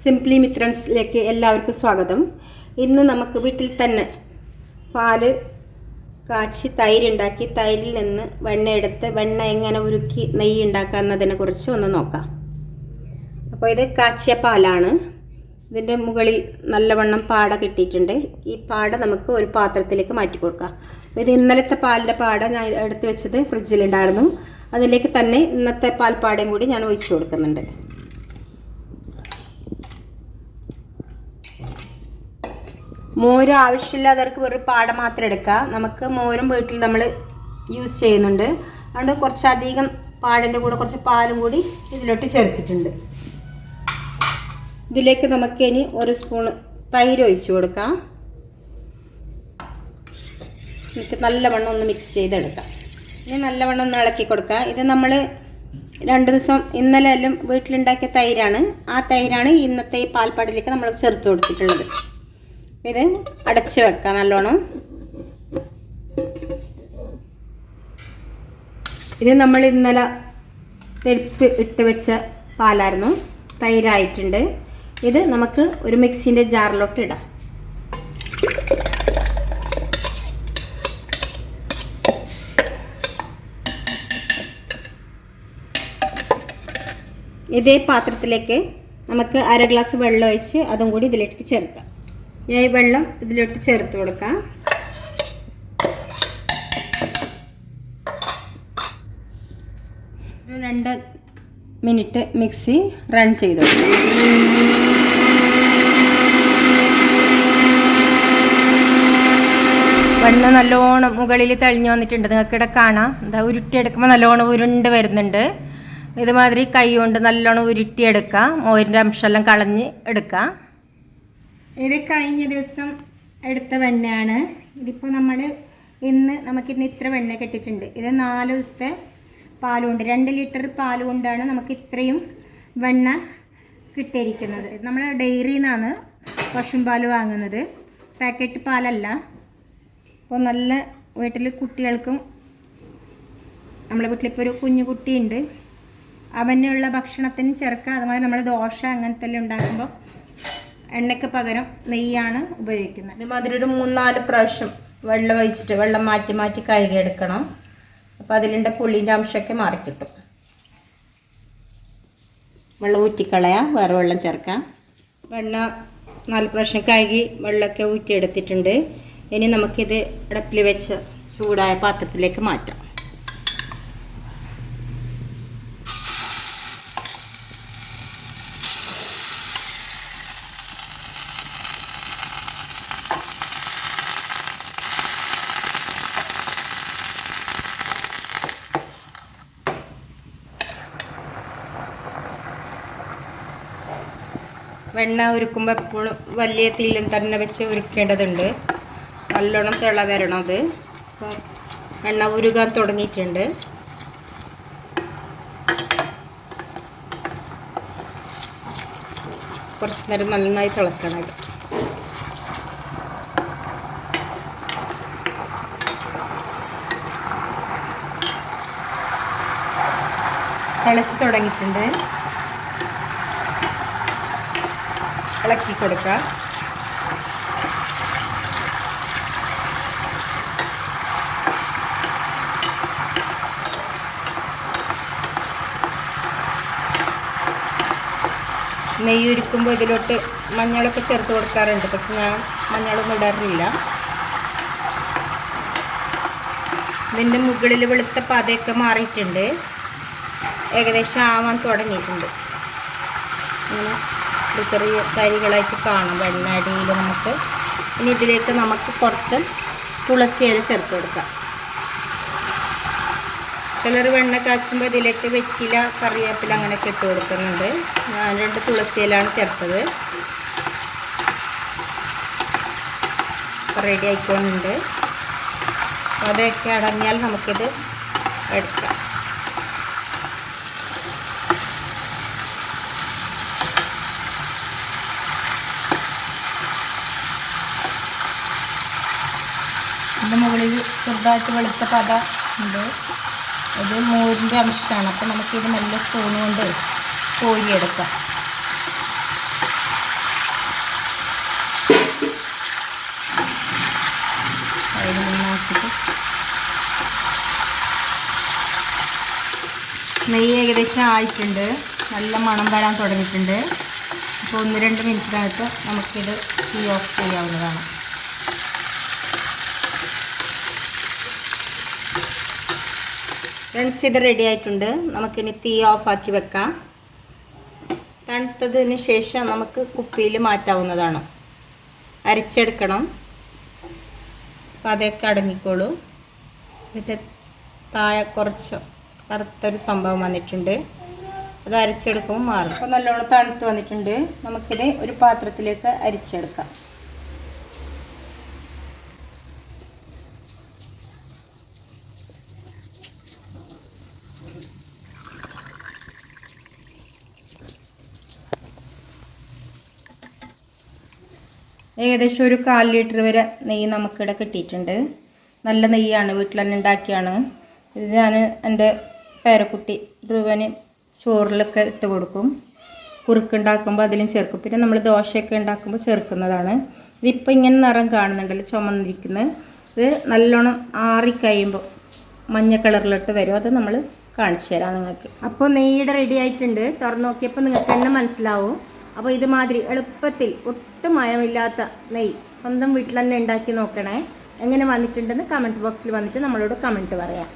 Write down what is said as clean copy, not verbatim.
Simply മിത്രൻസിലേക്ക് എല്ലാവർക്കും സ്വാഗതം. ഇന്ന് നമുക്ക് വീട്ടിൽ തന്നെ പാല് കാച്ചി തൈരുണ്ടാക്കി തൈരിൽ നിന്ന് വെണ്ണ എടുത്ത് വെണ്ണ എങ്ങനെ ഉരുക്കി നെയ്യ് ഉണ്ടാക്കാമെന്നതിനെ കുറിച്ച് ഒന്ന് നോക്കാം. അപ്പോൾ ഇത് കാച്ചിയ പാലാണ്. ഇതിൻ്റെ മുകളിൽ നല്ലവണ്ണം പാട കിട്ടിയിട്ടുണ്ട്. ഈ പാട നമുക്ക് ഒരു പാത്രത്തിലേക്ക് മാറ്റി കൊടുക്കാം. ഇത് ഇന്നലത്തെ പാലിൻ്റെ പാട ഞാൻ എടുത്ത് വെച്ചത് ഫ്രിഡ്ജിലുണ്ടായിരുന്നു. അതിലേക്ക് തന്നെ ഇന്നത്തെ പാൽപ്പാടയും കൂടി ഞാൻ ഒഴിച്ചു കൊടുക്കുന്നുണ്ട്. മോര് ആവശ്യമില്ലാത്തവർക്ക് വെറും പാട മാത്രം എടുക്കാം. നമുക്ക് മോരും വീട്ടിൽ നമ്മൾ യൂസ് ചെയ്യുന്നുണ്ട്. അതുകൊണ്ട് കുറച്ചധികം പാടിൻ്റെ കൂടെ കുറച്ച് പാലും കൂടി ഇതിലോട്ട് ചേർത്തിട്ടുണ്ട്. ഇതിലേക്ക് നമുക്ക് ഇനി ഒരു സ്പൂൺ തൈര് ഒഴിച്ചു കൊടുക്കാം. എന്നിട്ട് നല്ലവണ്ണം ഒന്ന് മിക്സ് ചെയ്തെടുക്കാം. ഇനി നല്ലവണ്ണം ഒന്ന് ഇളക്കി കൊടുക്കാം. ഇത് നമ്മൾ 2 ദിവസം ഇന്നലെ എല്ലാം വീട്ടിലുണ്ടാക്കിയ തൈരാണ്. ആ തൈരാണ് ഇന്നത്തെ ഈ പാൽപ്പാടിലേക്ക് നമ്മൾ ചേർത്ത് കൊടുത്തിട്ടുള്ളത്. ഇത് അടച്ച് വെക്കാം നല്ലോണം. ഇത് നമ്മൾ ഇന്നലെ പരിപ്പ് ഇട്ട് വെച്ച പാലായിരുന്നു, തൈരായിട്ടുണ്ട്. ഇത് നമുക്ക് ഒരു മിക്സിൻ്റെ ജാറിലോട്ട് ഇടാം. ഇതേ പാത്രത്തിലേക്ക് നമുക്ക് 1/2 ഗ്ലാസ് വെള്ളം ഒഴിച്ച് അതും കൂടി ഇതിലേക്ക് ചേർക്കാം. ഈ വെള്ളം ഇതിലോട്ട് ചേർത്ത് കൊടുക്കാം. ഒരു 2 മിനിറ്റ് മിക്സി റൺ ചെയ്ത് കൊടുക്കാം. വെണ്ണ നല്ലോണം മുകളിൽ തെളിഞ്ഞു വന്നിട്ടുണ്ട്. നിങ്ങൾക്ക് ഇവിടെ കാണാം. എന്താ ഉരുട്ടിയെടുക്കുമ്പോൾ നല്ലോണം ഉരുണ്ട് വരുന്നുണ്ട്. ഇതുമാതിരി കൈ കൊണ്ട് നല്ലോണം ഉരുട്ടിയെടുക്കാം. മോരിൻ്റെ അംശമെല്ലാം കളഞ്ഞ് എടുക്കാം. ഇത് കഴിഞ്ഞ ദിവസം എടുത്ത വെണ്ണയാണ്. ഇതിപ്പോൾ നമുക്കിന്ന് ഇത്ര വെണ്ണ കിട്ടിയിട്ടുണ്ട്. ഇത് 4 ദിവസത്തെ പാലുകൊണ്ട് 2 ലിറ്റർ പാലുകൊണ്ടാണ് നമുക്ക് ഇത്രയും വെണ്ണ കിട്ടിയിരിക്കുന്നത്. നമ്മൾ ഡെയറിയിൽ നിന്നാണ് പശുമ്പാൽ വാങ്ങുന്നത്, പാക്കറ്റ് പാലല്ല. അപ്പോൾ നല്ല വീട്ടിൽ കുട്ടികൾക്കും, നമ്മളെ വീട്ടിലിപ്പോൾ ഒരു കുഞ്ഞു കുട്ടിയുണ്ട്, അവനുള്ള ഭക്ഷണത്തിനും ചേർക്കാം. അതുമാതിരി നമ്മൾ ദോശ അങ്ങനത്തെ എല്ലാം ഉണ്ടാക്കുമ്പോൾ എണ്ണയ്ക്ക് പകരം നെയ്യാണ് ഉപയോഗിക്കുന്നത്. ഇതുമാതിരി ഒരു 3-4 പ്രാവശ്യം വെള്ളം ഒഴിച്ചിട്ട് വെള്ളം മാറ്റി മാറ്റി കഴുകിയെടുക്കണം. അപ്പോൾ അതിലുണ്ട് പുളിൻ്റെ അംശമൊക്കെ മാറിക്കിട്ടും. വെള്ളം ഊറ്റിക്കളയാം, വേറെ വെള്ളം ചേർക്കാം. വെണ്ണ 4 പ്രാവശ്യം കഴുകി വെള്ളമൊക്കെ ഊറ്റിയെടുത്തിട്ടുണ്ട്. ഇനി നമുക്കിത് അടുപ്പിൽ വെച്ച് ചൂടായ പാത്രത്തിലേക്ക് മാറ്റാം. വെണ്ണ ഉരുക്കുമ്പോൾ എപ്പോഴും വലിയ തീയിലും തന്നെ വെച്ച് ഉരുക്കേണ്ടതുണ്ട്. നല്ലോണം തിള വരണം. അത് അപ്പോൾ എണ്ണ ഉരുകാൻ തുടങ്ങിയിട്ടുണ്ട്. കുറച്ച് നേരം നന്നായി തിളക്കണം. തിളച്ച് തുടങ്ങിയിട്ടുണ്ട്. ഇളക്കി കൊടുക്കുക. നെയ്യ് ഉരുക്കുമ്പോൾ ഇതിലോട്ട് മഞ്ഞളൊക്കെ ചേർത്ത് കൊടുക്കാറുണ്ട്. പക്ഷെ ഞാൻ മഞ്ഞളൊന്നും ഇടാറില്ല. ഇതിൻ്റെ മുകളിൽ വെളുത്ത പതയൊക്കെ മാറിയിട്ടുണ്ട്. ഏകദേശം ആവാൻ തുടങ്ങിയിട്ടുണ്ട്. ഇങ്ങനെ ചെറിയ തരികളായിട്ട് കാണാം വെണ്ണ അടിയിൽ നമുക്ക്. ഇനി ഇതിലേക്ക് നമുക്ക് കുറച്ച് തുളസി ഇല ചേർത്ത് കൊടുക്കാം. ചിലർ വെണ്ണ കാച്ചുമ്പോൾ ഇതിലേക്ക് വെറ്റില, കറിവേപ്പില അങ്ങനെയൊക്കെ ഇട്ട് കൊടുക്കുന്നുണ്ട്. ഞാൻ 2 തുളസി ഇലയാണ് ചേർത്തത്. റെഡി ആയിക്കൊണ്ടുണ്ട്. അതൊക്കെ അടഞ്ഞാൽ നമുക്കിത് എടുക്കാം. ഇതിൻ്റെ മുകളിൽ ചെറുതായിട്ട് വെളുത്ത പത ഉണ്ട്. ഇത് മോരിൻ്റെ അംശമാണ്. അപ്പോൾ നമുക്കിത് നല്ല സ്പൂൺ കൊണ്ട് കോരിയെടുക്കാം. നെയ്യ് ഏകദേശം ആയിട്ടുണ്ട്, നല്ല മണം വരാൻ തുടങ്ങിയിട്ടുണ്ട്. അപ്പോൾ 1-2 മിനിറ്റിനകത്ത് നമുക്കിത് തീ ഓഫ് ചെയ്യാവുന്നതാണ്. ഫ്രണ്ട്സ്, ഇത് റെഡി ആയിട്ടുണ്ട്. നമുക്കിനി തീ ഓഫാക്കി വെക്കാം. തണുത്തതിന് ശേഷം നമുക്ക് കുപ്പിയിൽ മാറ്റാവുന്നതാണ്. അരിച്ചെടുക്കണം. അപ്പം അതൊക്കെ അടങ്ങിക്കോളൂ. ഇതിൻ്റെ താഴെ കുറച്ച് കറുത്തൊരു സംഭവം വന്നിട്ടുണ്ട്, അത് അരിച്ചെടുക്കുമ്പോൾ മാറും. അപ്പോൾ നല്ലോണം തണുത്ത് വന്നിട്ടുണ്ട്. നമുക്കിത് ഒരു പാത്രത്തിലേക്ക് അരിച്ചെടുക്കാം. ഏകദേശം ഒരു 1/4 ലിറ്റർ വരെ നെയ്യ് നമുക്കിവിടെ കിട്ടിയിട്ടുണ്ട്. നല്ല നെയ്യാണ്, വീട്ടിൽ തന്നെ ഉണ്ടാക്കിയാണ്. ഇത് ഞാൻ എൻ്റെ പേരക്കുട്ടി ധ്രുവന് ചോറിലൊക്കെ ഇട്ട് കൊടുക്കും. കുറുക്കുണ്ടാക്കുമ്പോൾ അതിലും ചേർക്കും. പിന്നെ നമ്മൾ ദോശയൊക്കെ ഉണ്ടാക്കുമ്പോൾ ചേർക്കുന്നതാണ്. ഇതിപ്പോൾ ഇങ്ങനെ നിറം കാണുന്നുണ്ടല്ലോ, ചുമന്നിരിക്കുന്നത്. ഇത് നല്ലോണം ആറിക്കഴിയുമ്പോൾ മഞ്ഞ കളറിലിട്ട് വരും. അത് നമ്മൾ കാണിച്ചു തരാം നിങ്ങൾക്ക്. അപ്പോൾ നെയ്യുടെ റെഡി ആയിട്ടുണ്ട്. തുറന്ന് നോക്കിയപ്പോൾ നിങ്ങൾക്ക് തന്നെ മനസ്സിലാവും. അപ്പോൾ ഇതുമാതിരി എളുപ്പത്തിൽ ഒട്ടും മയമില്ലാത്ത നെയ്യ് സ്വന്തം വീട്ടിൽ തന്നെ ഉണ്ടാക്കി നോക്കണേ. എങ്ങനെ വന്നിട്ടുണ്ടെന്ന് കമൻറ്റ് ബോക്സിൽ വന്നിട്ട് നമ്മളോട് കമൻറ്റ് പറയാം.